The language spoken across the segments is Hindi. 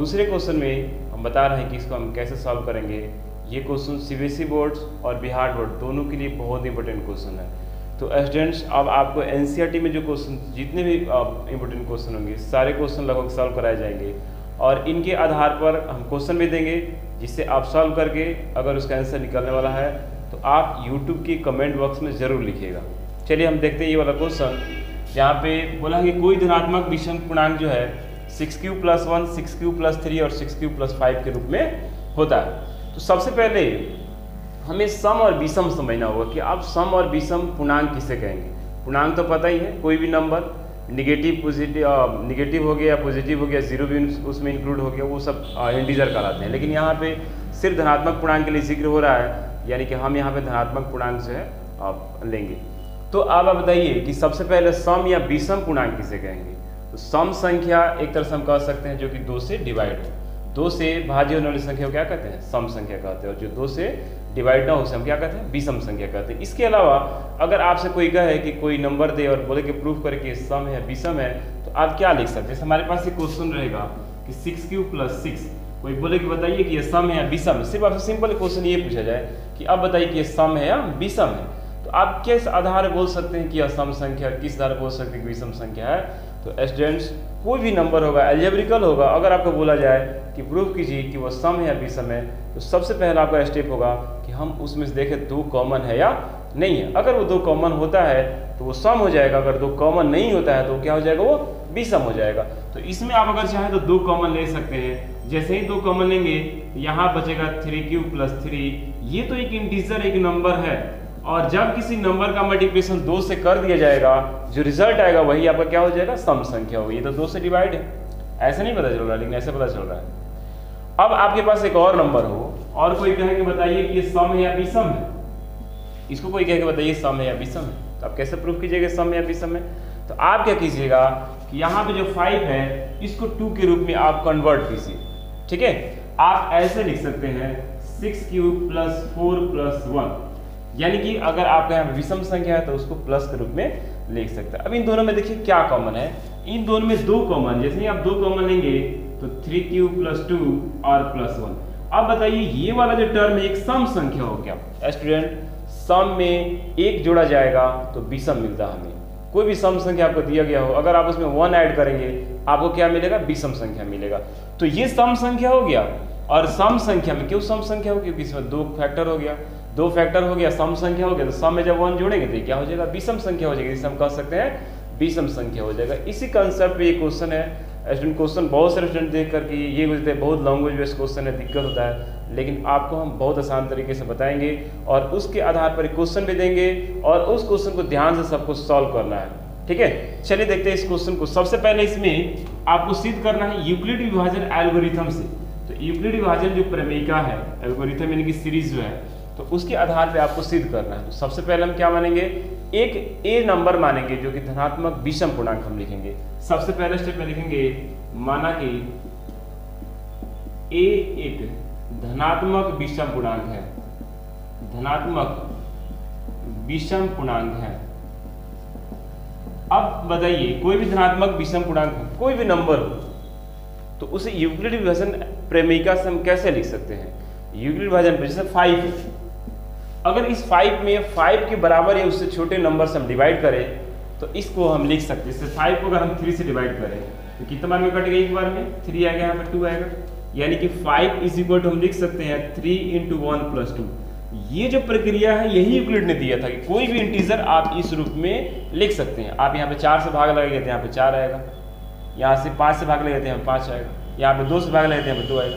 दूसरे क्वेश्चन में हम बता रहे हैं कि इसको हम कैसे सॉल्व करेंगे। ये क्वेश्चन सीबीएसई बोर्ड्स और बिहार बोर्ड दोनों के लिए बहुत इंपॉर्टेंट क्वेश्चन है। तो स्टूडेंट्स, अब आपको एनसीईआरटी में जो क्वेश्चन जितने भी इंपॉर्टेंट क्वेश्चन होंगे सारे क्वेश्चन लगभग सॉल्व कराए जाएंगे और इनके आधार पर हम क्वेश्चन भी देंगे, जिससे आप सॉल्व करके अगर उसका आंसर निकलने वाला है तो आप यूट्यूब की कमेंट बॉक्स में ज़रूर लिखिएगा। चलिए हम देखते हैं ये वाला क्वेश्चन, जहाँ पे बोला कि कोई धनात्मक विषम पूर्णांक जो है 6q + 1, 6q + 3 और 6q + 5 के रूप में होता है। तो सबसे पहले हमें सम और विषम समझना होगा कि आप सम और विषम पूर्णांक किसे कहेंगे। पूर्णांक तो पता ही है, कोई भी नंबर निगेटिव हो गया, पॉजिटिव हो गया, जीरो भी उसमें इंक्लूड हो गया, वो सब इंटीजर कहलाते हैं। लेकिन यहाँ पे सिर्फ धनात्मक पूर्णांक के लिए जिक्र हो रहा है, यानी कि हम यहाँ पे धनात्मक पूर्णांक जो है आप लेंगे। तो अब आप बताइए कि सबसे पहले सम या विषम पूर्णांक किसे कहेंगे। तो सम संख्या एक तरह से हम कह सकते हैं जो कि 2 से डिवाइड हो, 2 से भाज्य होने वाली संख्या को क्या कहते हैं, सम संख्या कहते हैं, और जो 2 से डिवाइड ना हो उसे हम क्या कहते हैं, विषम संख्या कहते हैं। इसके अलावा अगर आपसे कोई कहे कि कोई नंबर दे और बोले कि प्रूफ करे कि सम है विषम है, तो आप क्या लिख सकते हैं। जैसे हमारे पास एक क्वेश्चन रहेगा कि 6q + 6, कोई बोले कि बताइए कि ये सम है या विषम है। सिर्फ आपसे सिंपल क्वेश्चन ये पूछा जाए कि अब बताइए कि ये सम है या विषम है, तो आप किस आधार बोल सकते हैं कि यह सम संख्या, किस आधार बोल सकते हैं कि विषम संख्या है। तो स्टूडेंट्स, कोई भी नंबर होगा, अलजेब्रिकल होगा, अगर आपको बोला जाए कि प्रूफ कीजिए कि वो सम है या विषम है, तो सबसे पहला आपका स्टेप होगा कि हम उसमें से देखें 2 कॉमन है या नहीं है। अगर वो 2 कॉमन होता है तो वो सम हो जाएगा, अगर 2 कॉमन नहीं होता है तो क्या हो जाएगा, वो विषम हो जाएगा। तो इसमें आप अगर चाहें तो 2 कॉमन ले सकते हैं। जैसे ही 2 कॉमन लेंगे, यहाँ बचेगा 3q + 3। ये तो एक इंटीजर, एक नंबर है, और जब किसी नंबर का मल्टीप्लिकेशन 2 से कर दिया जाएगा, जो रिजल्ट आएगा वही आपका क्या हो जाएगा, सम संख्या होगी। ये तो 2 से डिवाइड है, ऐसा नहीं पता चल रहा है, लेकिन ऐसे पता चल रहा है। अब आपके पास एक और नंबर हो और कोई कहे कि बताइए कि ये सम है या विषम है, इसको कोई कहे कि बताइए सम है या विषम है, तो आप कैसे प्रूफ कीजिएगा सम है या विषम है। तो आप क्या कीजिएगा कि यहाँ पे जो 5 है इसको 2 के रूप में आप कन्वर्ट कीजिए। ठीक है, आप ऐसे लिख सकते हैं 6q + 4 + 1, यानी कि अगर आपका यहाँ विषम संख्या है तो उसको प्लस के रूप में लिख सकते हैं। अब इन दोनों में देखिए क्या कॉमन है, इन दोनों में 2 कॉमन, जैसे ही आप 2 कॉमन लेंगे तो 3q + 2 और +1। अब बताइए ये वाला जो टर्म है एक सम संख्या हो गया। स्टूडेंट, सम में 1 जोड़ा जाएगा तो विषम मिलता है हमें। कोई भी सम संख्या आपको दिया गया हो, अगर आप उसमें 1 ऐड करेंगे आपको क्या मिलेगा, विषम संख्या मिलेगा। तो ये सम संख्या हो गया, और सम संख्या में क्यों सम संख्या हो, क्योंकि इसमें 2 फैक्टर हो गया, 2 फैक्टर हो गया, सम संख्या हो गया, तो सम में जब 1 जोड़ेंगे तो क्या हो जाएगा, विषम संख्या हो जाएगी, जिसे हम कह सकते हैं विषम संख्या हो जाएगा। इसी कंसेप्ट पे ये क्वेश्चन है। स्टूडेंट, क्वेश्चन बहुत सारे स्टूडेंट देख करके ये बोलते हैं बहुत लैंग्वेज बेस्ड क्वेश्चन है, दिक्कत होता है, लेकिन आपको हम बहुत आसान तरीके से बताएंगे और उसके आधार पर क्वेश्चन भी देंगे और उस क्वेश्चन को ध्यान से सबको सॉल्व करना है। ठीक है, चलिए देखते हैं इस क्वेश्चन को। सबसे पहले इसमें आपको सिद्ध करना है यूक्लिड विभाजन एल्गोरिथम से। तो यूक्लिड विभाजन जो प्रमेयिका है, एल्गोरिथम यानी कि सीरीज जो है, तो उसके आधार पे आपको सिद्ध करना है। तो सबसे पहले हम क्या मानेंगे, एक ए नंबर मानेंगे जो कि धनात्मक विषम पूर्णांक हम लिखेंगे। सबसे पहले स्टेप में लिखेंगे, माना कि ए एक धनात्मक विषम पूर्णांक है, धनात्मक विषम पूर्णांक है। अब बताइए कोई भी धनात्मक विषम पूर्णांक हो, कोई भी नंबर हो, तो उसे यूक्लिड विभाजन प्रमेयिका से हम कैसे लिख सकते हैं। यूक्लिड विभाजन पर जैसे 5 है, अगर इस 5 में 5 के बराबर या उससे छोटे नंबर से हम डिवाइड करें तो इसको हम लिख सकते हैं। जैसे 5 को अगर हम 3 से डिवाइड करें तो कितने बार में कटेगा, एक बार में 3 आएगा, यहाँ पर 2 आएगा, यानी कि 5 = हम लिख सकते हैं 3 × 1 + 2। ये जो प्रक्रिया है यही यूक्लिड ने दिया था कि कोई भी इंटीजर आप इस रूप में लिख सकते हैं। आप यहाँ पे 4 से भाग लगाएंगे तो यहाँ पे 4 आएगा, यहाँ से 5 से भाग लगाते हैं यहाँ पे 5 आएगा, यहाँ पे 2 से भाग लगाते हैं यहाँ पे 2 आएगा।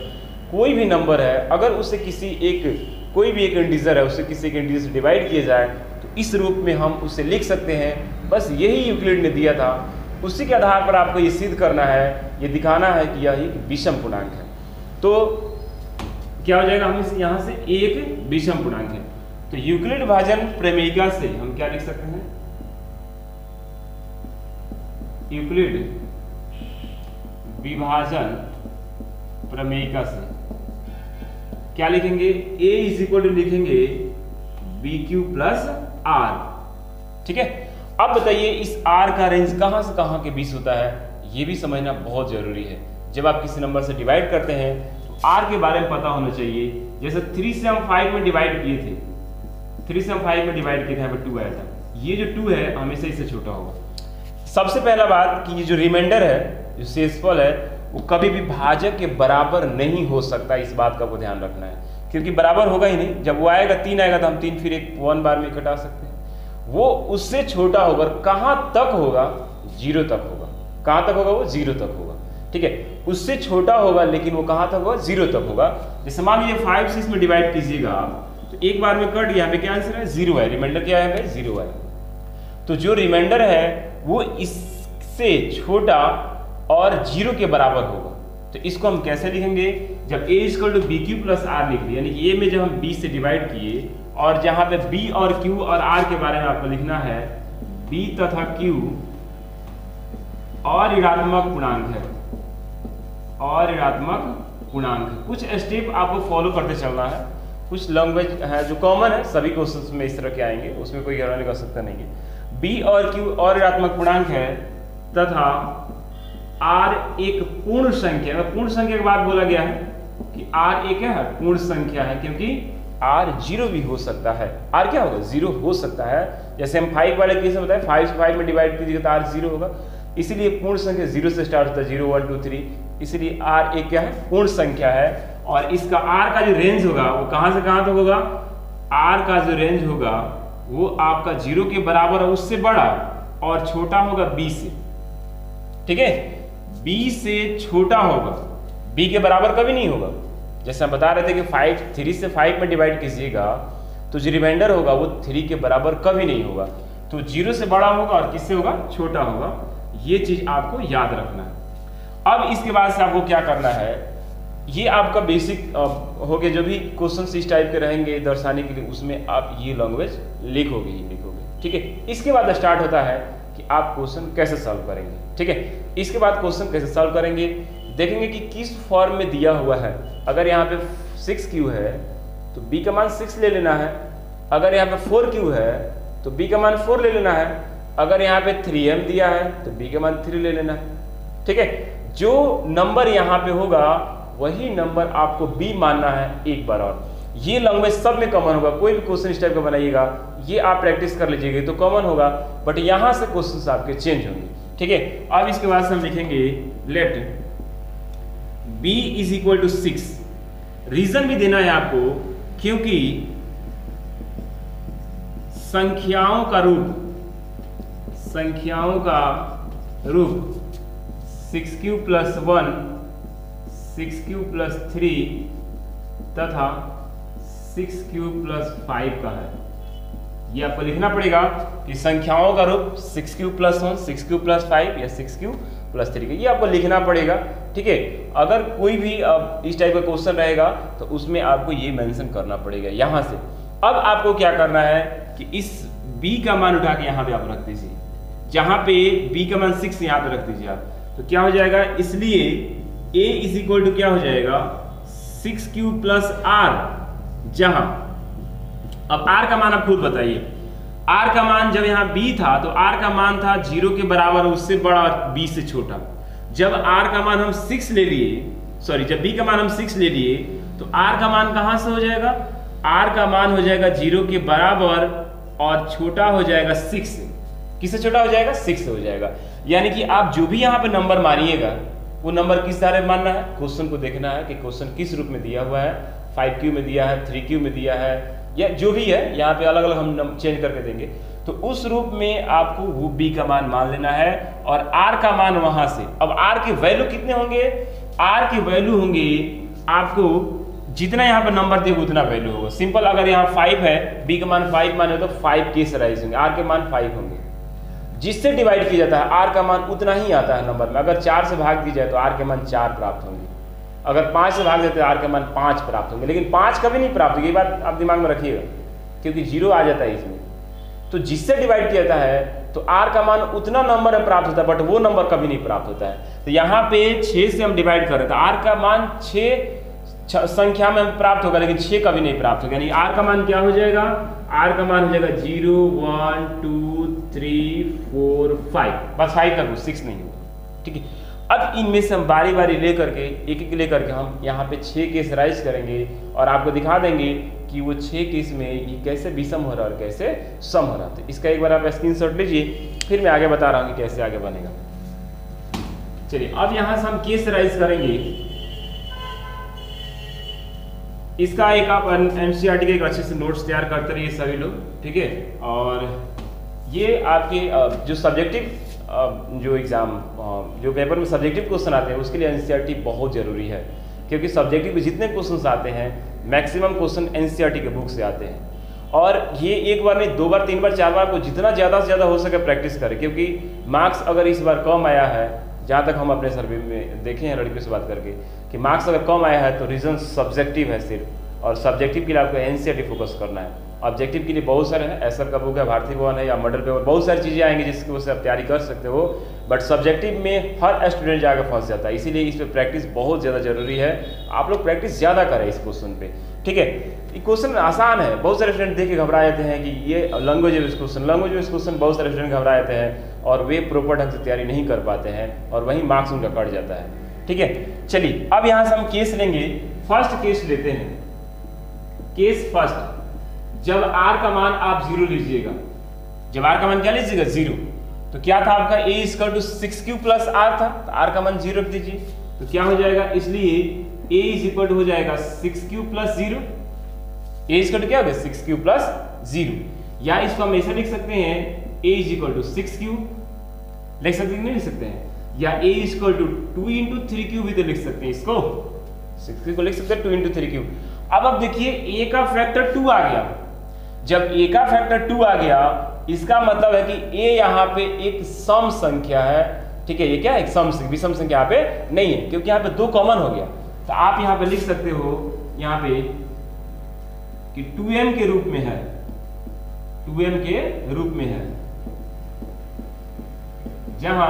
कोई भी नंबर है अगर उसे किसी एक, कोई भी एक इंटीजर है उसे किसी एक इंटीजर से डिवाइड किया जाए तो इस रूप में हम उसे लिख सकते हैं। बस यही यूक्लिड ने दिया था, उसी के आधार पर आपको ये सिद्ध करना है, ये दिखाना है कि यह एक विषम पूर्णांक है। तो क्या हो जाएगा, हम इस यहाँ से एक विषम पूर्णांक है। तो यूक्लिड विभाजन प्रमेयिका से हम क्या लिख सकते हैं, यूक्लिड विभाजन प्रमेयिका से क्या लिखेंगे, a = लिखेंगे BQ + R। ठीक है, अब बताइए इस R का रेंज कहां से कहां के बीच होता है, ये भी समझना बहुत जरूरी है। जब आप किसी नंबर से डिवाइड करते हैं तो r के बारे में पता होना चाहिए। जैसे 3 से हम 5 में डिवाइड किए थे, 3 से हम 5 में डिवाइड किए थे, यहाँ पे 2 आया था, ये जो 2 है हमेशा इससे छोटा होगा। सबसे पहला बात कि ये जो रिमाइंडर है, जो शेषफल है, वो कभी भी भाजक के बराबर नहीं हो सकता, इस बात का आपको ध्यान रखना है, क्योंकि बराबर होगा ही नहीं। जब वो आएगा 3 आएगा तो हम 3 फिर एक 1 बार में घटा सकते हैं, वो उससे छोटा होगा। कहाँ तक होगा? 0 तक होगा। कहाँ तक होगा? वो 0 तक होगा, ठीक है। उससे छोटा होगा लेकिन वो कहाँ तक होगा? 0 तक होगा। जैसे मान लीजिए 5 से इसमें डिवाइड कीजिएगा आप, तो एक बार में कट, यहाँ पे क्या आंसर है? 0 है। रिमाइंडर क्या है भाई? 0 है। तो जो रिमाइंडर है वो इससे छोटा और 0 के बराबर होगा। तो इसको हम कैसे लिखेंगे? जब a = bq + r लिख लिया, यानी कि a में जब हम b से डिवाइड किए और जहाँ पे b और q और r के बारे में आपको लिखना है, b तथा q और ऋणात्मक पूर्णांक है, और ऋणात्मक पूर्णांक है। कुछ स्टेप आपको फॉलो करते चलना है। कुछ लैंग्वेज है जो कॉमन है, सभी क्वेश्चंस में इस तरह के आएंगे, उसमें कोई गड़बड़ी कर सकता नहीं है। b और q और ऋणात्मक पूर्णांक है तथा r एक पूर्ण संख्या। पूर्ण संख्या की बात बोला गया है कि r एक है पूर्ण संख्या है, क्योंकि r 0 भी हो सकता है। r क्या होगा? 0 हो सकता है। जैसे हम 5 वाले केस में बताए, 5 से 5 में डिवाइड कीजिएगा तो r 0 होगा। इसीलिए पूर्ण संख्या 0 से स्टार्ट होता है, 0 1 2 3, इसलिए r एक क्या है? पूर्ण संख्या है। और इसका r का जो रेंज होगा वो कहाँ से कहाँ तक होगा? r का जो रेंज होगा वो आपका 0 के बराबर है, उससे बड़ा और छोटा होगा b से, ठीक है। b से छोटा होगा, b के बराबर कभी नहीं होगा। जैसे हम बता रहे थे कि 3 से 5 में डिवाइड कीजिएगा तो जो रिमाइंडर होगा वो 3 के बराबर कभी नहीं होगा। तो 0 से बड़ा होगा और किससे होगा? छोटा होगा। ये चीज आपको याद रखना है। अब इसके बाद से आपको क्या करना है, ये आपका बेसिक हो गया। जो भी क्वेश्चन इस टाइप के रहेंगे दर्शाने के लिए, उसमें आप ये लैंग्वेज लिखोगे ही लिखोगे, ठीक है। इसके बाद स्टार्ट होता है कि आप क्वेश्चन कैसे सॉल्व करेंगे, ठीक है। इसके बाद क्वेश्चन कैसे सॉल्व करेंगे, देखेंगे कि किस फॉर्म में दिया हुआ है। अगर यहाँ पे 6q है तो b का मान 6 ले लेना है। अगर यहाँ पे 4q है तो b का मान 4 ले लेना है। अगर यहाँ पे 3m दिया है तो b का मान 3 ले लेना है, ठीक है। जो नंबर यहाँ पे होगा वही नंबर आपको b मानना है एक बार। और ये लैंग्वेज सब में कॉमन होगा। कोई भी क्वेश्चन इस टाइप का बनाइएगा, ये आप प्रैक्टिस कर लीजिएगा तो कॉमन होगा, बट यहाँ से क्वेश्चन आपके चेंज होंगे, ठीक है। अब इसके बाद से हम लिखेंगे लेट b = 6। रीजन भी देना है आपको, क्योंकि संख्याओं का रूप 6q + 1, 6q + 3 तथा 6q + 5 का है। ये आपको लिखना पड़ेगा कि संख्याओं का रूप 6q + 1, 6q + 5 या 6q + 3 का, ये आपको लिखना पड़ेगा, ठीक है। अगर कोई भी इस टाइप का क्वेश्चन रहेगा तो उसमें आपको ये मेंशन करना पड़ेगा यहाँ से। अब आपको क्या करना है कि इस b का मान उठा के यहाँ पे आप रख दीजिए। जहाँ पे b का मान 6 यहाँ पे रख दीजिए आप, तो क्या हो जाएगा? इसलिए a = क्या हो जाएगा? 6q + r। जहाँ अब r का मान आप खुद बताइए। r का मान जब यहाँ b था तो r का मान था 0 के बराबर, उससे बड़ा और b से छोटा। जब r का मान हम 6 ले लिए, सॉरी जब b का मान हम 6 ले लिए तो r का मान कहाँ से हो जाएगा? r का मान हो जाएगा 0 के बराबर और छोटा हो जाएगा 6 से। किससे छोटा हो जाएगा? 6 से हो जाएगा। यानी कि आप जो भी यहाँ पे नंबर मारिएगा वो नंबर किस धारे में मानना है? क्वेश्चन को देखना है कि क्वेश्चन किस रूप में दिया हुआ है। 5q में दिया है, 3q में दिया है, या जो भी है, यहाँ पे अलग अलग हम चेंज करके देंगे। तो उस रूप में आपको वो b का मान लेना है और r का मान वहां से। अब r के वैल्यू कितने होंगे? r के वैल्यू होंगे आपको जितना यहाँ पर नंबर दिए उतना वैल्यू होगा। सिंपल, अगर यहाँ 5 है, b का मान 5 माने तो 5 के से राइज होंगे, r के मान 5 होंगे। जिससे डिवाइड किया जाता है r का मान उतना ही आता है नंबर में। अगर 4 से भाग दी जाए तो r के मान 4 प्राप्त होंगे। अगर 5 से भाग देते हैं r के मान 5 प्राप्त होंगे, लेकिन 5 कभी नहीं प्राप्त होगी। ये बात आप दिमाग में रखिएगा, क्योंकि 0 आ जाता है इसमें। तो जिससे डिवाइड किया जाता है तो r का मान उतना नंबर में प्राप्त होता है, बट वो नंबर कभी नहीं प्राप्त होता है। तो यहाँ पे 6 से हम डिवाइड कर रहे हैं तो r का मान 6 संख्या में प्राप्त होगा, लेकिन 6 कभी नहीं प्राप्त होगा। यानी r का मान क्या हो जाएगा? r का मान हो जाएगा 0 1 2 3 4 5, बस 5 तक, 6 नहीं होगा, ठीक है। अब इनमें से हम बारी बारी लेकर के एक एक लेकर के हम यहाँ पे 6 केस राइज करेंगे और आपको दिखा देंगे कि वो 6 केस में ये कैसे विषम हो रहा है और कैसे सम हो रहा है। तो इसका एक बार आप स्क्रीनशॉट लीजिए, फिर मैं आगे बता रहा हूँ कि कैसे आगे बनेगा। चलिए अब यहाँ से हम केस राइज करेंगे। इसका एक आप एनसीईआरटी के एक अच्छे से नोट्स तैयार करते रहिए सभी लोग, ठीक है। और ये आपके जो सब्जेक्टिव जो एग्ज़ाम जो पेपर में सब्जेक्टिव क्वेश्चन आते हैं उसके लिए एनसीईआरटी बहुत ज़रूरी है, क्योंकि सब्जेक्टिव में जितने क्वेश्चंस आते हैं मैक्सिमम क्वेश्चन एनसीईआरटी के बुक से आते हैं। और ये एक बार नहीं, 2 बार 3 बार 4 बार को जितना ज़्यादा से ज़्यादा हो सके प्रैक्टिस करें, क्योंकि मार्क्स अगर इस बार कम आया है, जहाँ तक हम अपने सर्वे में देखे हैं लड़कियों से बात करके कि मार्क्स अगर कम आया है तो रीज़न सब्जेक्टिव है सिर्फ, और सब्जेक्टिव के लिए आपको एनसीईआरटी फोकस करना है। ऑब्जेक्टिव के लिए बहुत सारे हैं, एसआर का बुक है, भारतीय भवन है या मॉडल पेपर, बहुत सारी चीज़ें आएंगी जिसकी वजह से आप तैयारी कर सकते हो। बट सब्जेक्टिव में हर स्टूडेंट जाकर फंस जाता है, इसीलिए इस पर प्रैक्टिस बहुत ज़्यादा जरूरी है। आप लोग प्रैक्टिस ज़्यादा करें इस क्वेश्चन पे, ठीक है। ये क्वेश्चन आसान है, बहुत सारे स्टूडेंट देख के घबरा जाते हैं कि ये लैंग्वेज क्वेश्चन बहुत सारे स्टूडेंट घबरा जाते हैं और वे प्रॉपर ढंग से तैयारी नहीं कर पाते हैं और वहीं मार्क्स उनका कट जाता है, ठीक है। चलिए अब यहाँ से हम केस लेंगे। फर्स्ट केस लेते हैं। केस फर्स्ट, जब r का मान आप 0 लीजिएगा, जब r का मान क्या लीजिएगा 0, तो क्या था आपका a = 6q + r था, तो r का मान 0 रख दीजिए, तो क्या हो जाएगा, इसलिए a = हो जाएगा 6q + 0। a = क्या हो गया 6q + 0, या इसको हम ऐसे लिख सकते हैं a = 6q, लिख सकते हैं नहीं लिख सकते हैं, या a = 2 × 3q भी तो लिख सकते हैं, इसको 6q को लिख सकते हैं 2 × 3q। अब देखिए a का फैक्टर 2 आ गया। जब a का फैक्टर 2 आ गया, इसका मतलब है कि a यहाँ पे एक सम संख्या है, ठीक है। ये क्या है, एक विषम संख्या यहाँ पे नहीं है, क्योंकि यहाँ पे 2 कॉमन हो गया। तो आप यहाँ पे लिख सकते हो यहाँ पे कि 2m के रूप में है, 2m के रूप में है, जहां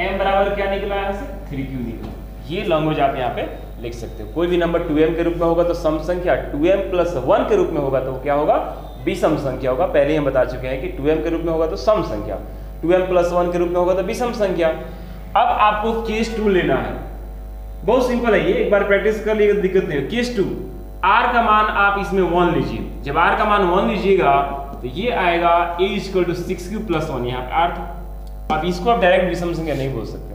m बराबर क्या निकला है, 3q निकला। ये लैंग्वेज आप यहाँ पे लिख सकते हो। कोई भी नंबर 2m के रूप में होगा तो सम संख्या, 2m + 1 के रूप में होगा तो क्या होगा, विषम संख्या होगा। पहले ही हम बता चुके हैं कि 2m के रूप में होगा तो सम संख्या, 2m + 1 के रूप में होगा तो विषम संख्या। अब आपको केस 2 लेना है, बहुत सिंपल है ये, एक बार प्रैक्टिस कर लीजिए, दिक्कत नहीं है। केस 2, r का मान आप इसमें 1 लीजिए। जब r का मान 1 लीजिएगा तो ये आएगा a = 6q + 1, यहाँ पे r था। अब इसको आप डायरेक्ट विषम संख्या नहीं बोल सकते हैं,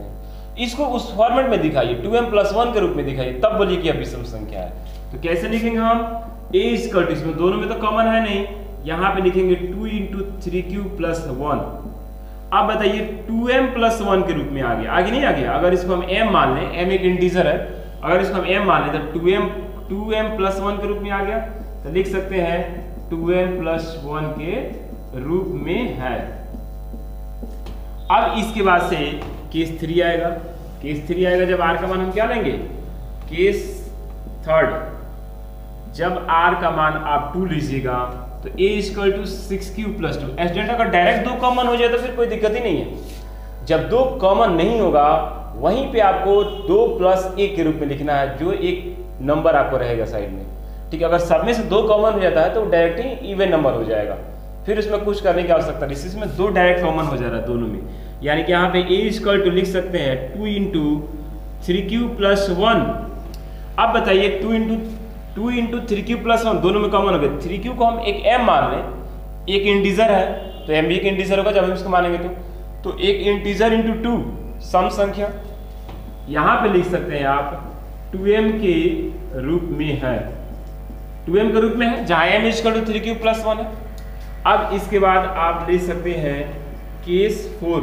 इसको उस फॉर्मेट में दिखाइए, 2m + 1 के रूप में दिखाइए, तब बोलिए कि यह विषम संख्या है। तो कैसे लिखेंगे हम, a = इसमें दोनों में तो कॉमन है नहीं, यहाँ पे लिखेंगे 2 × 3q + 1। अब बताइए 2m + 1 के रूप में आ गया, आगे नहीं आ गया। अगर इसको हम m मान लें, m एक इंटीजर है, अगर इसको हम m मान लें तो 2m + 1 के रूप में आ गया, तो लिख सकते हैं 2m + 1 के रूप में है। अब इसके बाद से केस 3 आएगा। केस 3 आएगा जब r का मान हम क्या लेंगे, केस 3, जब r का मान आप 2 लीजिएगा तो a = 6q + 2। एस्टेंट अगर डायरेक्ट 2 कॉमन हो जाए तो फिर कोई दिक्कत ही नहीं है। जब 2 कॉमन नहीं होगा वहीं पे आपको 2 + 1 के रूप में लिखना है, जो एक नंबर आपको रहेगा साइड में, ठीक है। अगर सब में से 2 कॉमन हो जाता है तो डायरेक्ट ही इवन नंबर हो जाएगा, फिर उसमें कुछ करने की आवश्यकता नहीं। इसमें 2 डायरेक्ट कॉमन हो जा रहा है दोनों में, यानी कि यहाँ पे a = लिख सकते हैं 2 × 3q + 1। अब बताइए 2 × 3q + 1 दोनों में कॉमन हो गए। 3q को हम एक m मान लें, एक इंटीजर है तो m भी एक इंटीजर होगा जब हम इसको मानेंगे तो एक इंटीजर × 2 सम संख्या, यहाँ पे लिख सकते हैं आप 2m के रूप में है, 2m के रूप में है, जहाँ m = 3q + 1 है। अब इसके बाद आप ले सकते हैं केस 4।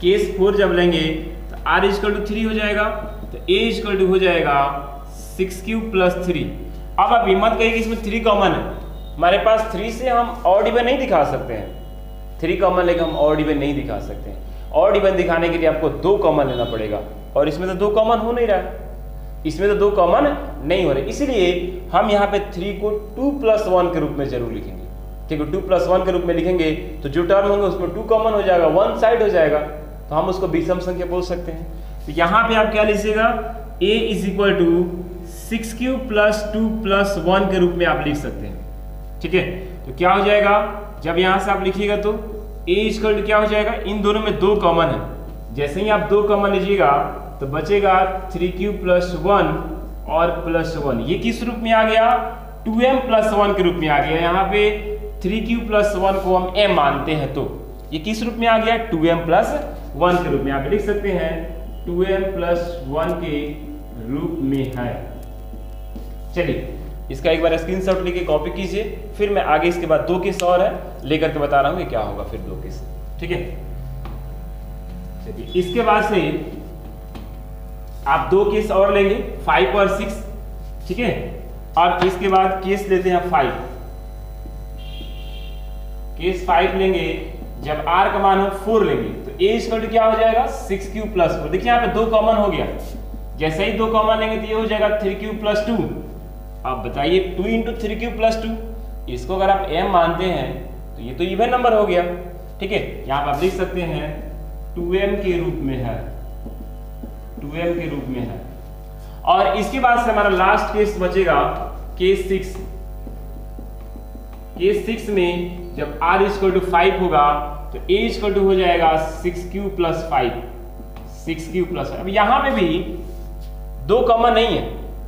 केस 4 जब लेंगे तो r = 3 हो जाएगा, तो a = हो जाएगा 6q + 3। अब आप हिम्मत कहिए कि इसमें 3 कॉमन है, हमारे पास 3 से हम ऑड इवन नहीं दिखा सकते हैं, 3 कॉमन लेकर हम ऑड इवन नहीं दिखा सकते हैं। ऑड इवन दिखाने के लिए आपको 2 कॉमन लेना पड़ेगा, और इसमें तो 2 कॉमन हो नहीं रहा, इसमें तो 2 कॉमन नहीं हो रहे, इसलिए हम यहाँ पे 3 को 2 + 1 के रूप में जरूर लिखेंगे, ठीक है। 2 + 1 के रूप में लिखेंगे तो जो टर्म होंगे उसमें 2 कॉमन हो जाएगा, 1 साइड हो जाएगा, तो हम उसको विषम संख्या बोल सकते हैं। तो यहाँ पे आप क्या लीजिएगा, a = 6q + 2 + 1 के रूप में आप लिख सकते हैं, ठीक है। तो क्या हो जाएगा, जब यहाँ से आप लिखिएगा तो a = क्या हो जाएगा, इन दोनों में 2 कॉमन है, जैसे ही आप 2 कॉमन लीजिएगा तो बचेगा 3q + 1 और +1। ये किस रूप में आ गया? 2m + 1 के रूप में आ गया। यहाँ पे 3q + 1 को हम m मानते हैं तो ये किस रूप में आ गया? 2m + 1 के रूप में। आप लिख सकते हैं 2m + 1 के रूप में है। चलिए इसका एक बार स्क्रीनशॉट लेके कॉपी कीजिए, फिर मैं आगे इसके बाद 2 केस और है लेकर के बता रहा हूँ कि क्या होगा फिर 2 केस। ठीक है, चलिए इसके बाद से आप 2 केस और लेंगे 5 और 6। ठीक है, अब इसके बाद केस लेते हैं 5। केस 5 लेंगे जब r का मान हम 4 लेंगे तो a = क्या हो जाएगा? 6q + 4। देखिए यहाँ पे 2 कॉमन हो गया, जैसे ही 2 कॉमन लेंगे तो ये हो जाएगा 3q + 2। अब बताइए 2 × 3q + 2, इसको अगर आप m मानते हैं तो ये तो इवन नंबर हो गया। ठीक है, यहाँ पर आप लिख सकते हैं 2m के रूप में है, 2m के रूप में है। और इसके बाद से हमारा लास्ट केस बचेगा केस 6। केस 6 में जब r = 5 होगा तो a हो जाएगा 6q + 5, 6q + 5। अब यहाँ पे भी 2 कॉमन नहीं है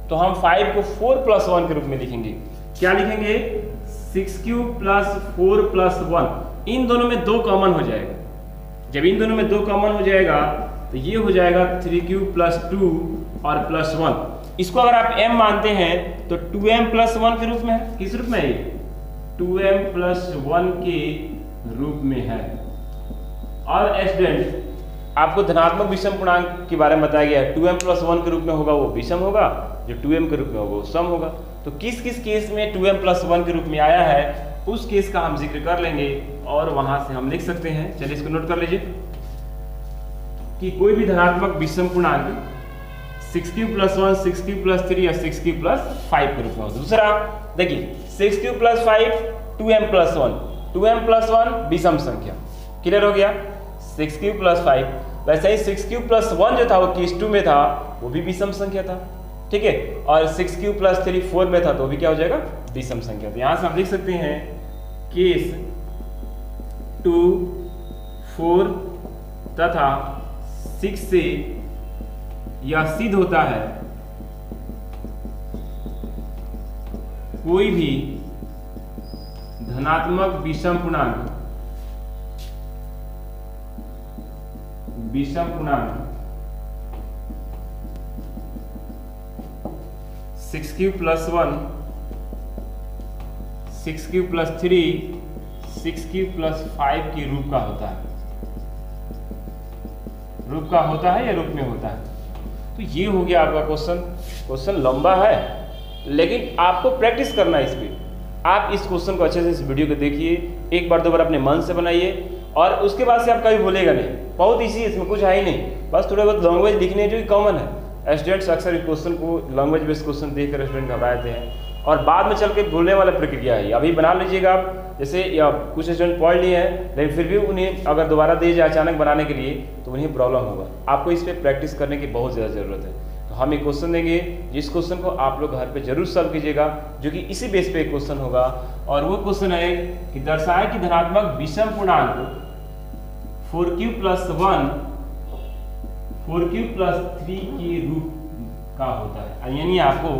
तो हम 5 को 4 + 1 के रूप में लिखेंगे। क्या लिखेंगे? 6q + 4 + 1। इन दोनों में 2 कॉमन हो जाएगा। जब इन दोनों में 2 कॉमन हो जाएगा तो ये हो जाएगा 3q + 2 और +1। इसको अगर आप m मानते हैं तो 2m + 1 के रूप में है। किस रूप में है ये? 2m + 1 के रूप में है। और स्टूडेंट आपको धनात्मक विषम पूर्णांक के बारे में बताया गया है। 2m + 1 के रूप में होगा वो विषम होगा, जो 2m के रूप में होगा वो सम होगा। तो किस किस केस में 2m + 1 के रूप में आया है उस केस का हम जिक्र कर लेंगे और वहां से हम लिख सकते हैं। चलिए इसको नोट कर लीजिए कि कोई भी धनात्मक विषम पूर्णांक 6q + 1, 6q + 3 या 6q + 5 के रूप में होगा। दूसरा देखिए 6q + 5 2m + 1, 2m + 1 विषम संख्या। क्लियर हो गया? 6q + 5। वैसे ही 6q + 1 जो था वो केस 2 में था, वो भी विषम संख्या था। ठीक है, और 6q + 3 4 में था तो भी क्या हो जाएगा? विषम संख्या। तो यहां से हम लिख सकते हैं केस 2, 4 तथा 6 से यह सिद्ध होता है कोई भी धनात्मक विषम पूर्णांक 6q + 1, 6q + 3, 6q + 5 के रूप का होता है। रूप का होता है या रूप में होता है? तो ये हो गया आपका क्वेश्चन लंबा है लेकिन आपको प्रैक्टिस करना है इस पे। आप इस क्वेश्चन को अच्छे से इस वीडियो को देखिए, एक बार 2 बार अपने मन से बनाइए और उसके बाद से आप कभी भूलेगा नहीं। बहुत इजी, इसमें कुछ है ही नहीं, बस थोड़ा बहुत लैंग्वेज लिखने जो कि कॉमन है। स्टूडेंट्स अक्सर इस क्वेश्चन को लैंग्वेज बेस्ड क्वेश्चन देखकर स्टूडेंट घबराते हैं और बाद में चल के भूलने वाला प्रक्रिया है। अभी बना लीजिएगा आप, जैसे या कुछ स्टूडेंट पढ़ लिए हैं लेकिन फिर भी उन्हें अगर दोबारा दिए जाए अचानक बनाने के लिए तो उन्हें प्रॉब्लम होगा। आपको इस पर प्रैक्टिस करने की बहुत ज़्यादा ज़रूरत है। तो हम एक क्वेश्चन देंगे जिस क्वेश्चन को आप लोग घर पे जरूर सॉल्व कीजिएगा, जो कि इसी बेस पे एक क्वेश्चन होगा और वो क्वेश्चन है कि दर्शाए कि धनात्मक विषम पूर्णांक 4q + 1 4q + 3 के रूप का होता है। यानी आपको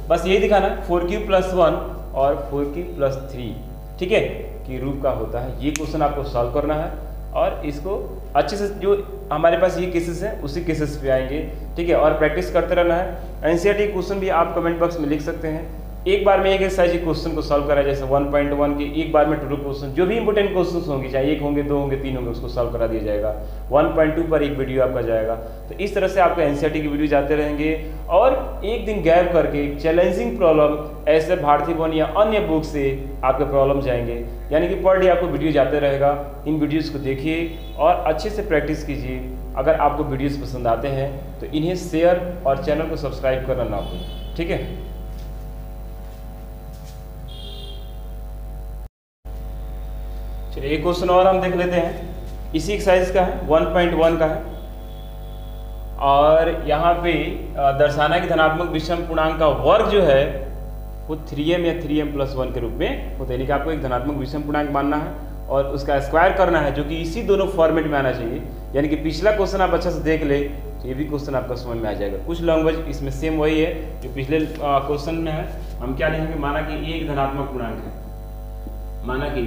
बस यही दिखाना है 4q + 1 और 4q + 3, ठीक है, कि रूप का होता है। ये क्वेश्चन आपको सॉल्व करना है और इसको अच्छे से, जो हमारे पास ये केसेस हैं उसी केसेस पे आएंगे, ठीक है, और प्रैक्टिस करते रहना है। एनसीईआरटी क्वेश्चन भी आप कमेंट बॉक्स में लिख सकते हैं। एक बार में एक एक्सरसाइज क्वेश्चन को सॉल्व करा, जैसे 1.1 के एक बार में टोटल क्वेश्चन जो भी इंपोर्टेंट क्वेश्चन होंगे, चाहे 1 होंगे, 2 होंगे, 3 होंगे, उसको सॉल्व करा दिया जाएगा। 1.2 पर एक वीडियो आपका जाएगा। तो इस तरह से आपका एनसीईआरटी की वीडियो जाते रहेंगे और एक दिन गैप करके चैलेंजिंग प्रॉब्लम ऐसे भारतीय वन या अन्य बुक से आपके प्रॉब्लम जाएंगे, यानी कि पर डे आपको वीडियो जाते रहेगा। इन वीडियोज़ को देखिए और अच्छे से प्रैक्टिस कीजिए। अगर आपको वीडियोज़ पसंद आते हैं तो इन्हें शेयर और चैनल को सब्सक्राइब करना ना भूलें, ठीक है। चलिए एक क्वेश्चन और हम देख लेते हैं, इसी एक्सरसाइज का है, 1.1 का है और यहाँ पे दर्शाना कि धनात्मक विषम पूर्णांक का वर्ग जो है वो 3m या 3m + 1 के रूप में होता है। यानी कि आपको एक धनात्मक विषम पूर्णांक मानना है और उसका स्क्वायर करना है, जो कि इसी दोनों फॉर्मेट में आना चाहिए। यानी कि पिछला क्वेश्चन आप अच्छा से देख ले तो ये भी क्वेश्चन आपका समझ में आ जाएगा। कुछ लैंग्वेज इसमें सेम वही है जो पिछले क्वेश्चन में है। हम क्या लिखेंगे, माना कि ए एक धनात्मक पूर्णांक है, माना कि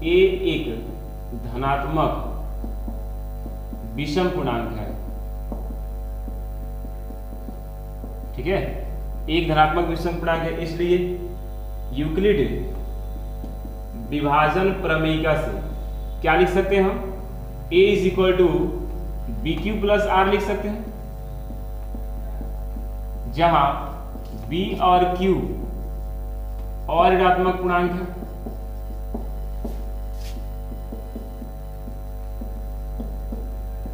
ए एक धनात्मक विषम पूर्णांक है, ठीक है, एक धनात्मक विषम पूर्णांक है, इसलिए यूक्लिड विभाजन प्रमेयिका से क्या लिख सकते हैं हम, a is equal to b q plus r लिख सकते हैं, जहां b और q और ऋणात्मक पूर्णांक है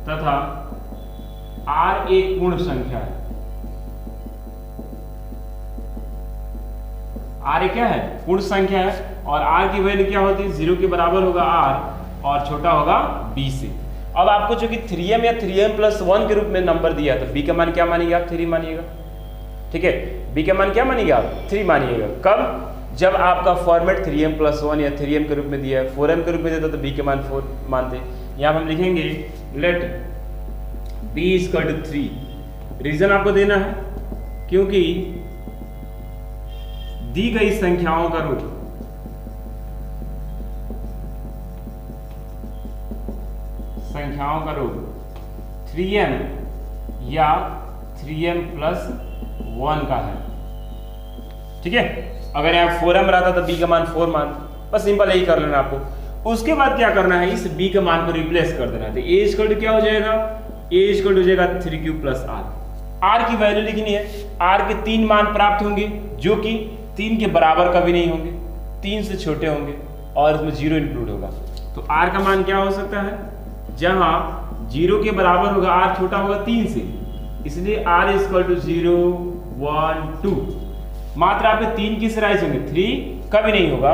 तथा r एक पूर्ण संख्या है। r क्या है, पूर्ण संख्या है, और r की वैल्यू क्या होती है, 0 के बराबर होगा r और छोटा होगा b से। अब आपको जो कि 3m या 3m+1 के रूप में नंबर दिया है, तो b का मान क्या मानिएगा आप, 3 मानिएगा, ठीक है, b का मान क्या मानिएगा आप, 3 मानिएगा। कब, जब आपका फॉर्मेट 3m+1 या 3m के रूप में दिया है, 4m के रूप में देता तो b के मान 4 मानते। यहाँ हम लिखेंगे लेट b = 3। रीजन आपको देना है क्योंकि दी गई संख्याओं का रूप रूप 3m या 3m+1 का है, ठीक है। अगर यहाँ 4m रहता तो b का मान 4 मान, बस सिंपल यही कर लेना आपको। उसके बाद क्या करना है, इस b के मान को रिप्लेस कर देना है। तो a = क्या हो जाएगा, a = हो जाएगा 3q + r। r की वैल्यू लिखनी है, r के 3 मान प्राप्त होंगे जो कि 3 के बराबर कभी नहीं होंगे, 3 से छोटे होंगे और इसमें 0 इंक्लूड होगा। तो r का मान क्या हो सकता है, जहां 0 के बराबर होगा r छोटा होगा 3 से, इसलिए r = 0 1 2। मात्र यहाँ पे 3 किस राइज होंगे, 3 कभी नहीं होगा।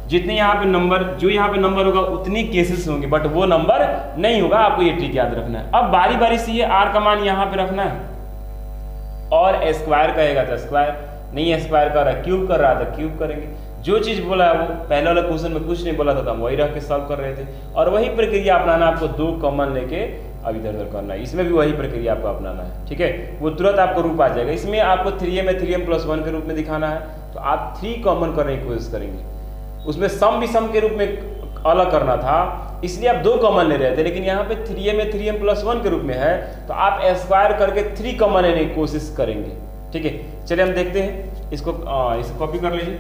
जितने यहाँ पे नंबर, जो यहाँ पे नंबर होगा उतनी केसेस होंगे, बट वो नंबर नहीं होगा। आपको ये ट्रिक याद रखना है। अब बारी बारी से ये r का मान यहाँ पे रखना है, और स्क्वायर कहेगा तो स्क्वायर, नहीं स्क्वायर कर रहा है, क्यूब कर रहा था क्यूब करेंगे। जो चीज बोला है वो पहले वाला क्वेश्चन में कुछ नहीं बोला था, हम वही रख के सॉल्व कर रहे थे, और वही प्रक्रिया अपनाना। आपको 2 कॉमन लेके अब इधर उधर करना है, इसमें भी वही प्रक्रिया आपको अपनाना है, ठीक है। वो तुरंत आपको रूप आ जाएगा। इसमें आपको 3m या 3m+1 के रूप में दिखाना है, तो आप 3 कॉमन करने की कोशिश करेंगे। उसमें सम भी सम के रूप में अलग करना था, इसलिए आप 2 कॉमन ले रहे थे, लेकिन यहाँ पे 3m या 3m+1 के रूप में है, तो आप स्क्वायर करके 3 कॉमन लेने की कोशिश करेंगे, ठीक है। चलिए हम देखते हैं इसको, इसे कॉपी कर लीजिए।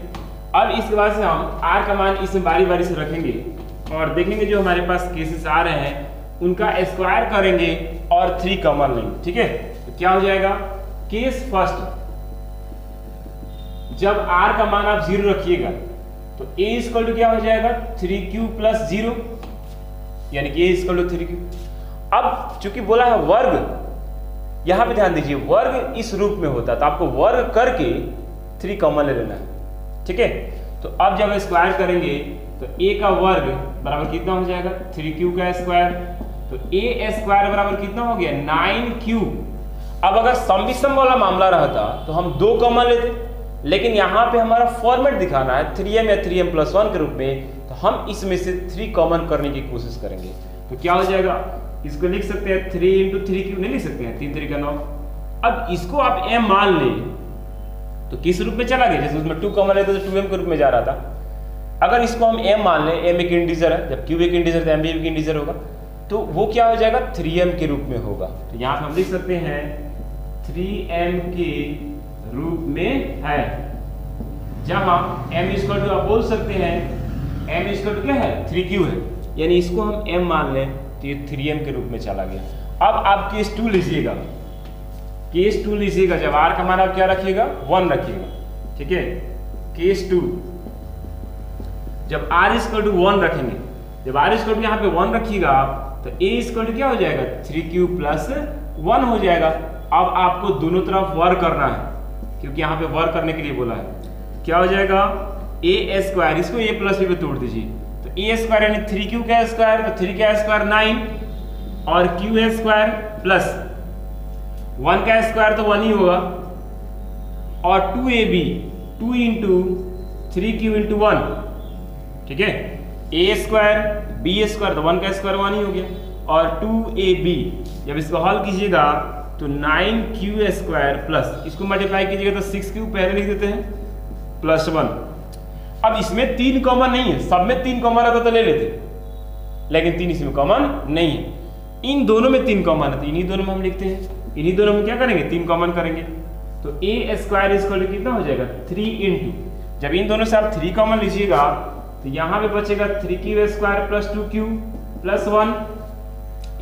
अब इसके बाद से हम r का मान इसमें बारी बारी से रखेंगे और देखेंगे जो हमारे पास केसेस आ रहे हैं उनका स्क्वायर करेंगे और 3 कॉमन लेंगे, ठीक है। तो क्या हो जाएगा, केस फर्स्ट, जब r का मान आप 0 रखिएगा तो a = क्या हो जाएगा, 3q + 0, यानी कि a = 3q। अब चूंकि बोला है वर्ग, यहां पे ध्यान दीजिए, वर्ग इस रूप में होता है, तो आपको वर्ग करके 3 कॉमन ले लेना है, ठीक है। तो अब जब स्क्वायर करेंगे तो a का वर्ग बराबर कितना हो जाएगा, 3q का स्क्वायर, तो a स्क्वायर बराबर कितना हो गया, 9q। अब अगर सम विषम वाला मामला रहता तो हम 2 कॉमन लेते, लेकिन यहाँ पे हमारा फॉर्मेट दिखाना है 3m या 3m+1 के रूप में, तो हम इसमें से 3 कॉमन करने की कोशिश करेंगे। तो क्या हो जाएगा, इसको लिख सकते हैं 3 × 3q, नहीं लिख सकते हैं, 3 3 9। अब इसको आप m मान ले तो किस रूप में चला गया, जैसे उसमें 2 कॉमन लेते तो 2m के रूप में जा रहा था। अगर इसको हम m मान ले, m एक इंटीजर है, जब q एक इंटीजर है m भी एक इंटीजर होगा, तो वो क्या हो जाएगा, 3m के रूप में होगा। तो यहाँ हम लिख सकते हैं 3m के रूप में है, जहां m = आप बोल सकते हैं m = क्या है, 3q है, यानी इसको हम m मान लें तो ये 3m के रूप में चला गया। अब आप केस 2 लीजिएगा, केस 2 लीजिएगा, जब r का मान आप क्या रखिएगा, 1 रखिएगा, ठीक है। केस 2, जब r = 1 रखेंगे, जब r = यहाँ पे 1 रखिएगा आप, तो a = क्या हो जाएगा, 3q + 1 हो जाएगा। अब आपको दोनों तरफ वर्ग करना है, क्योंकि यहाँ पे वर्ग करने के लिए बोला है। क्या हो जाएगा, a², इसको a + b पे तोड़ दीजिए, तो a² यानी 3q का स्क्वायर, तो 3 का स्क्वायर 9, और q² प्लस 1 का स्क्वायर तो 1 ही होगा, और 2ab 2 × 3q × 1, ठीक है। ए स्क्वायर बी स्क्वायर, तो 1 का स्क्वायर 1 ही हो गया, और 2ab, जब इसको हल कीजिएगा तो 9q स्क्वायर प्लस इसको मल्टीप्लाई कीजिएगा तो 6q पहले लिख देते हैं प्लस 1। अब इसमें 3 कॉमन नहीं है, सब में 3 कॉमन रहता तो ले लेते, लेकिन 3 इसमें कॉमन नहीं है। इन दोनों में 3 कॉमन है तो इन्हीं दोनों में हम लिखते हैं, इन्हीं दोनों में क्या करेंगे 3 कॉमन करेंगे, तो ए स्क्वायर इक्वल टू कितना हो जाएगा 3 इंटू, जब इन दोनों से आप 3 कॉमन लीजिएगा तो यहाँ पे बचेगा 3q square plus 2q plus 1,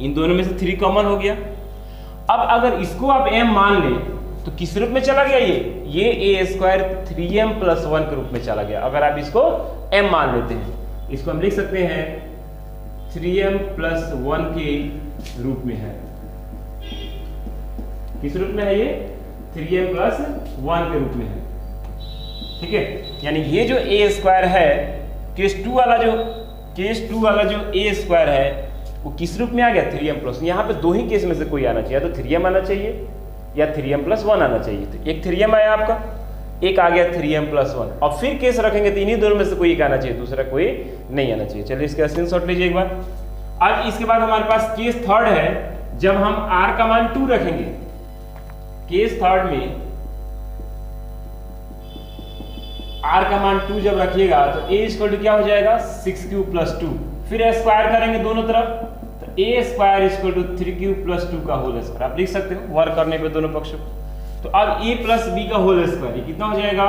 इन दोनों में से 3 कॉमन हो गया। अब अगर इसको आप m मान लें तो किस रूप में चला गया, ये ए स्क्वायर 3m प्लस 1 के रूप में चला गया। अगर आप इसको m मान लेते हैं, इसको हम लिख सकते हैं 3m प्लस 1 के रूप में है। किस रूप में है ये 3m प्लस 1 के रूप में है, ठीक है। यानी ये जो ए स्क्वायर है केस 2 वाला जो ए स्क्वायर है वो किस रूप में आ गया 3m प्लस। यहाँ पे दो ही केस में से कोई आना चाहिए, या तो 3m आना चाहिए या 3m प्लस 1 आना चाहिए। तो एक 3m आया आपका, एक आ गया 3m प्लस 1, और फिर केस रखेंगे तो इन्हीं दोनों में से कोई एक आना चाहिए, दूसरा कोई नहीं आना चाहिए। चलिए इसका स्क्रीनशॉट लीजिए एक बार। अब इसके बाद हमारे पास केस थर्ड है, जब हम r का मान 2 रखेंगे। केस थर्ड में r का मान 2 जब रखिएगा तो a इक्वल टू क्या हो जाएगा 6q प्लस 2, फिर स्क्वायर करेंगे दोनों तरफ तो a square equal to 3q plus 2 का होल स्क्वायर, आप लिख सकते हो वर्क करने पे दोनों पक्षों। तो अब a प्लस b का होल स्क्वायर ये कितना हो जाएगा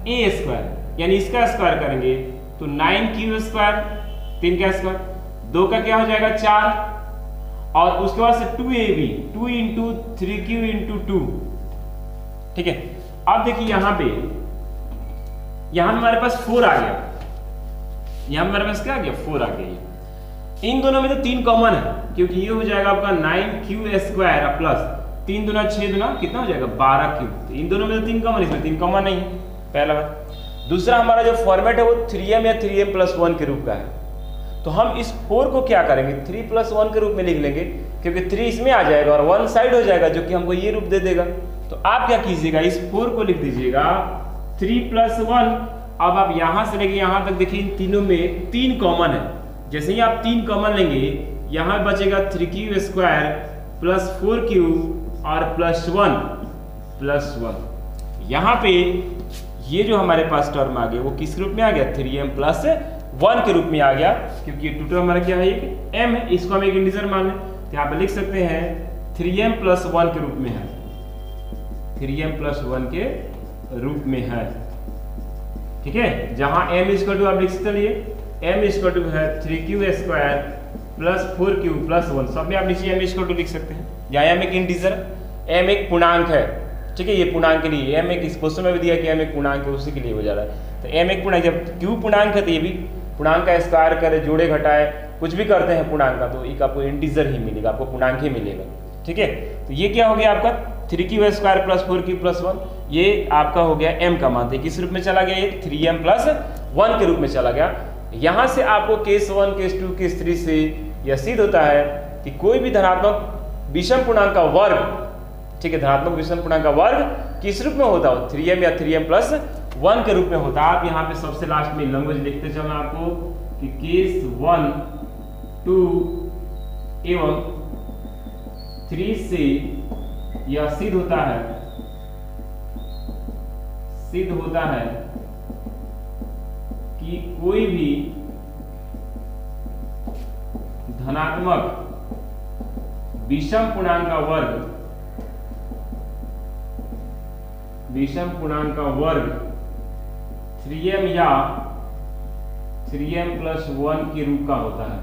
a स्क्वायर, यानी इसका स्क्वायर करेंगे तो 9q स्क्वायर, 3 का स्क्वायर, 2 का क्या हो जाएगा 4, और उसके बाद से 2ab 2 इंटू 3q इंटू 2, ठीक है। अब देखिए यहाँ हमारे पास 4 आ गया, यहाँ हमारे पास क्या आ गया 4 आ गया। इन दोनों में तो 3 कॉमन है, क्योंकि ये हो जाएगा आपका 9q स्क्वायर प्लस 3 दूना 6 दूना कितना हो जाएगा 12q। तो इन दोनों में तो 3 कॉमन, इसमें 3 कॉमन नहीं है, पहला बात। दूसरा हमारा जो फॉर्मेट है वो 3m या 3m प्लस 1 के रूप का है, तो हम इस 4 को क्या करेंगे 3 प्लस 1 के रूप में लिख लेंगे, क्योंकि 3 इसमें आ जाएगा और 1 साइड हो जाएगा जो कि हमको ये रूप दे देगा। तो आप क्या कीजिएगा इस 4 को लिख दीजिएगा 3 प्लस 1। अब आप यहां से लेके यहां तक देखिए इन तीनों में 3 कॉमन है, जैसे ही आप 3 कॉमन लेंगे यहां बचेगा 3q स्क्वायर प्लस 4q और प्लस 1। यहां पे ये जो हमारे पास टर्म आ गया वो किस रूप में आ गया 3m प्लस 1 के रूप में आ गया, क्योंकि ये टोटल हमारा क्या है ये m है, इसको हम एक इंटीजर मान लें तो यहाँ पे लिख सकते हैं 3m प्लस 1 के रूप में है, 3m प्लस 1 के रूप में है, ठीक है। जहां m इक्वल टू आप लिख चलिए m इक्वल टू है 3q square plus 4q plus 1, सब में आप नीचे m इक्वल टू लिख सकते हैं। यहाँ m एक इंटीजर, m एक पूर्णांक है, ठीक है, ये पूर्णांक के लिए m एक इस क्वेश्चन में भी दिया कि m एक पूर्णांक है, उसी के लिए हो जा रहा है। तो m एक पूर्णांक, जब q पूर्णांक है तो ये भी पूर्णांक का स्क्वायर करे जोड़े घटाए कुछ भी करते हैं पूर्णांक का, तो एक आपको इंटीजर ही मिलेगा, आपको पूर्णांक ही मिलेगा, ठीक है। तो ये क्या हो गया आपका 3q square plus 4q plus 1, ये आपका हो गया m का मान। किस रूप में चला गया ये 3m प्लस 1 के रूप में चला गया। यहाँ से आपको केस 1 केस 2 केस 3 से यह सिद्ध होता है कि कोई भी धनात्मक विषम पूर्णांक का वर्ग, ठीक है, धनात्मक विषम पूर्णांक का वर्ग किस रूप में होता है 3m या 3m प्लस 1 के रूप में होता है। आप यहाँ पे सबसे लास्ट में लैंग्वेज लिखते चलना आपको कि केस 1 2 एवं 3 से यह सिद्ध होता है कि कोई भी धनात्मक विषम पूर्णांक का वर्ग 3m या 3m प्लस 1 के रूप का होता है,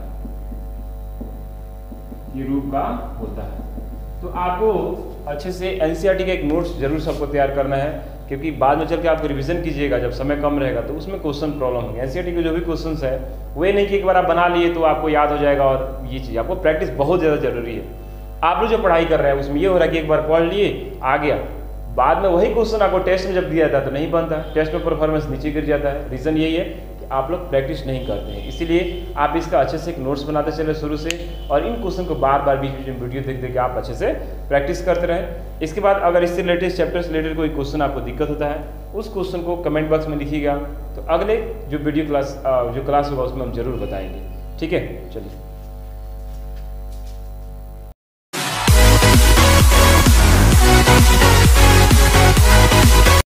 ये रूप का होता है। तो आपको अच्छे से एनसीईआरटी का एक नोट्स जरूर सबको तैयार करना है, क्योंकि बाद में चल के आपको रिवीजन कीजिएगा जब समय कम रहेगा तो उसमें क्वेश्चन प्रॉब्लम होंगे। एनसीईआरटी के जो भी क्वेश्चंस है वो नहीं कि एक बार आप बना लिए तो आपको याद हो जाएगा, और ये चीज़ आपको प्रैक्टिस बहुत ज़्यादा जरूरी है। आप लोग जो पढ़ाई कर रहे हैं उसमें ये हो रहा है कि एक बार पढ़ लिए आ गया, बाद में वही क्वेश्चन आपको टेस्ट में जब दिया जाता है तो नहीं बनता, टेस्ट में परफॉर्मेंस नीचे गिर जाता है। रीज़न यही है कि आप लोग प्रैक्टिस नहीं करते हैं। इसीलिए आप इसका अच्छे से एक नोट्स बनाते चले शुरू से, और इन क्वेश्चन को बार बार बीच बीच में वीडियो देख देख के आप अच्छे से प्रैक्टिस करते रहें। इसके बाद अगर इससे रिलेटेड चैप्टर से रिलेटेड कोई क्वेश्चन आपको दिक्कत होता है, उस क्वेश्चन को कमेंट बॉक्स में लिखिएगा, तो अगले जो वीडियो क्लास जो क्लास होगा उसमें हम जरूर बताएंगे। ठीक है, चलिए।